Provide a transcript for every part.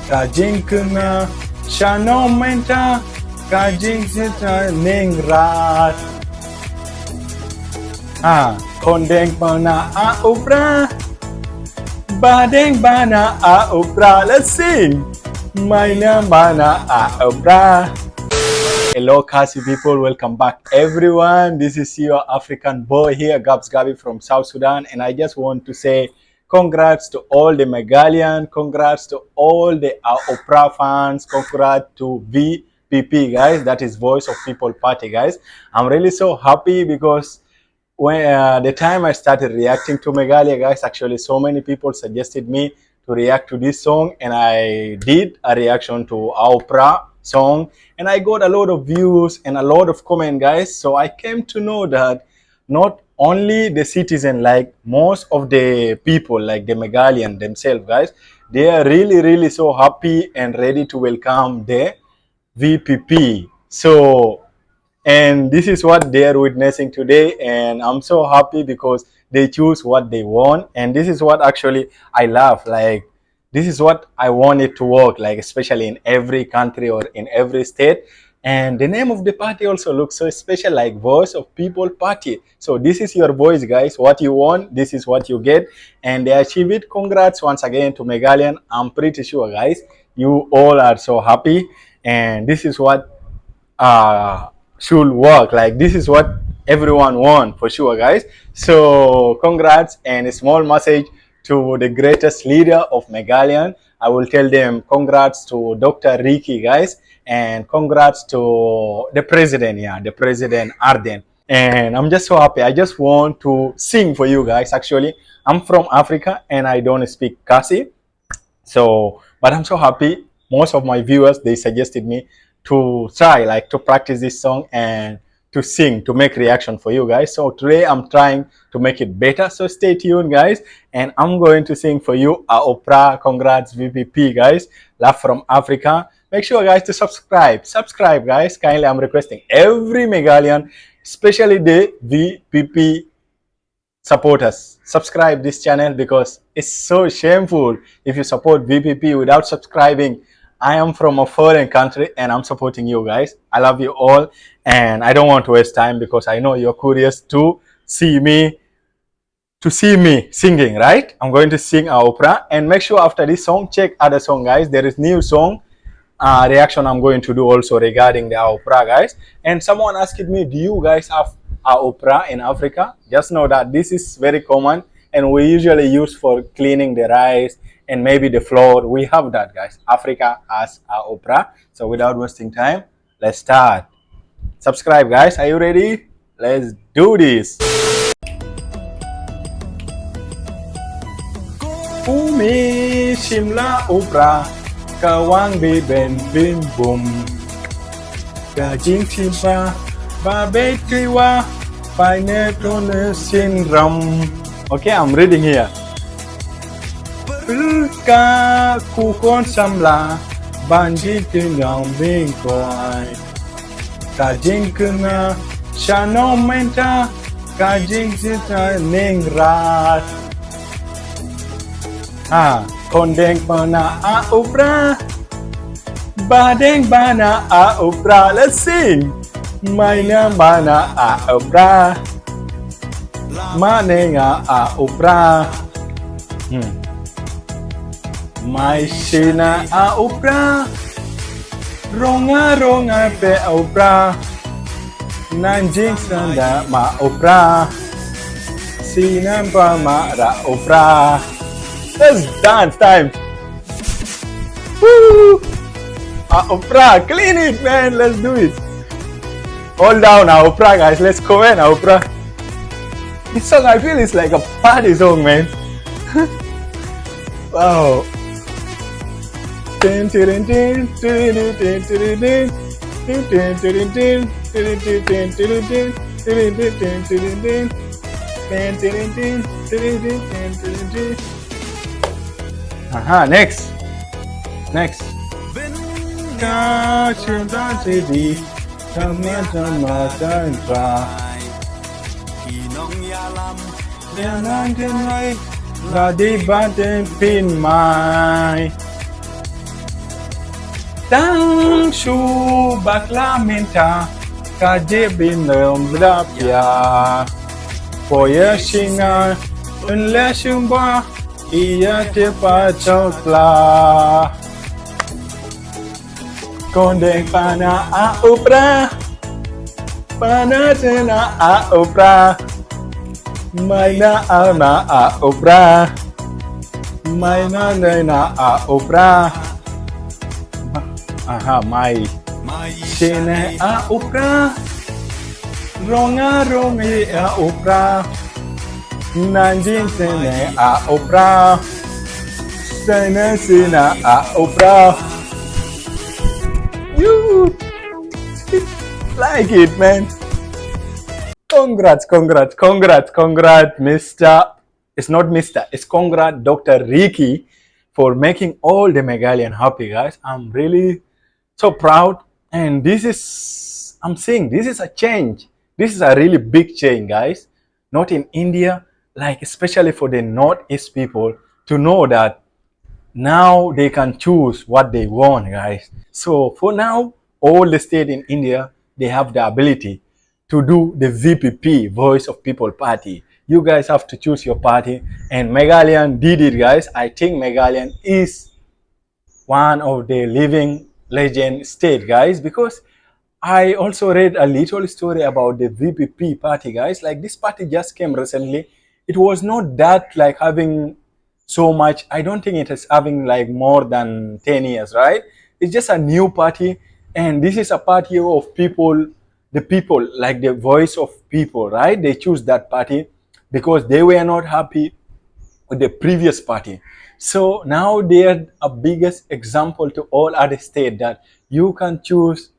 Ka JINGKYNMAW channel menta ka jingrwai Kongdeng bana U PRAH Badeng bana U PRAH. Let's sing. My name bana U PRAH. Hello Khasi people, welcome back everyone. This is your African boy here, Gabs Gabi from South Sudan, and I just want to say congrats to all the Meghalayan, congrats to all the U PRAH fans, congrats to VPP guys, that is Voice of People Party guys. I'm really so happy because when the time I started reacting to Meghalaya guys, actually so many people suggested me to react to this song, and I did a reaction to U PRAH song, and I got a lot of views and a lot of comment guys. So I came to know that not only the citizen, like most of the people, like the Meghalayan themselves guys, they are really so happy and ready to welcome the VPP. So, and this is what they are witnessing today, and I'm so happy because they choose what they want, and this is what actually I love. Like, this is what I want it to work, like especially in every country or in every state. And the name of the party also looks so special, like Voice of People Party. So this is your voice guys, what you want, this is what you get, and they achieve it. Congrats once again to Meghalayan. I'm pretty sure guys, you all are so happy, and this is what should work. Like, this is what everyone wants for sure guys. So congrats, and a small message to the greatest leader of Meghalayan. I will tell them congrats to Dr. Ricky guys, and congrats to the president, the president Ardent. And I'm just so happy. I just want to sing for you guys. Actually, I'm from Africa and I don't speak Khasi, so but I'm so happy. Most of my viewers, they suggested me to try, like, to practice this song and to sing, to make reaction for you guys. So today I'm trying to make it better, so stay tuned guys, and I'm going to sing for you U PRAH. Congrats VPP guys, love from Africa. Make sure guys to subscribe guys, kindly. I'm requesting every Meghalayan, especially the VPP supporters, subscribe this channel, because it's so shameful if you support VPP without subscribing. I am from a foreign country and I'm supporting you guys. I love you all, and I don't want to waste time because I know you're curious to see me singing, right? I'm going to sing U PRAH, and make sure after this song check other song guys. There is new song reaction I'm going to do also regarding the U PRAH guys. And someone asked me, do you guys have U PRAH in Africa? Just know that this is very common, and we usually use for cleaning the rice and maybe the floor. We have that guys. Africa has U PRAH. So without wasting time, let's start. Subscribe guys. Are you ready? Let's do this. Umi shimla U PRAH kawang biben bin bum ka JINGKYNMAW babe kriwa pineapple syndrome. Okay, I'm reading here. Ka kukon samla banji tinyang bingkoi ka JINGKYNMAW channel menta ka jingrwai ningrat Kongdeng bana U PRAH Badeng bana U PRAH. Let's sing. My name bana U PRAH Manenga U PRAH My shina U PRAH Ronga pe U PRAH Nanjing sanda ma U PRAH Sinam pa ma ra U PRAH. Let's dance time. Woo! U PRAH, clean it man, let's do it. All down U PRAH guys, let's comment U PRAH. This song I feel is like a party song man. Wow. Next. Pin my Tang shu bakla minta kajibin berapia. Poya singa unle shumba iya tepa chokla. Kongdeng pana a upra. Pana tena a upra. Maina ana a upra. Maina nena a upra. Aha, mai. Sine a upra. Ronga rongi a upra. Nanjing sine a upra. Sine sina a upra. You like it, man. Congrats, Mr. It's not Mr. It's congrats, Dr. Ricky, for making all the Meghalayan happy, guys. I'm really so proud, and I'm saying this is a change. This is a really big change, guys. Not in India, like especially for the Northeast people to know that now they can choose what they want, guys. So for now, all the state in India, they have the ability to do the VPP, Voice of People Party. You guys have to choose your party, and Meghalayan did it, guys. I think Meghalayan is one of the living legend state, guys, because I also read a little story about the VPP party, guys. Like this party just came recently. It was not that like having so much. I don't think it is having like more than 10 years, right? It's just a new party, and this is a party of people, the people, like the voice of people, right? They choose that party because they were not happy with the previous party. So now they are a biggest example to all other states that you can choose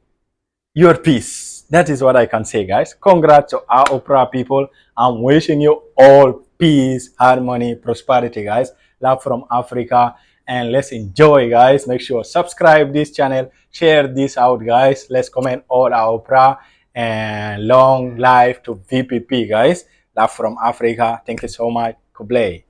your peace. That is what I can say, guys. Congrats to our Opera people. I'm wishing you all peace, harmony, prosperity, guys. Love from Africa. And let's enjoy, guys. Make sure subscribe this channel, share this out, guys. Let's comment all our Opera, and long life to VPP, guys. Love from Africa. Thank you so much. Kublai.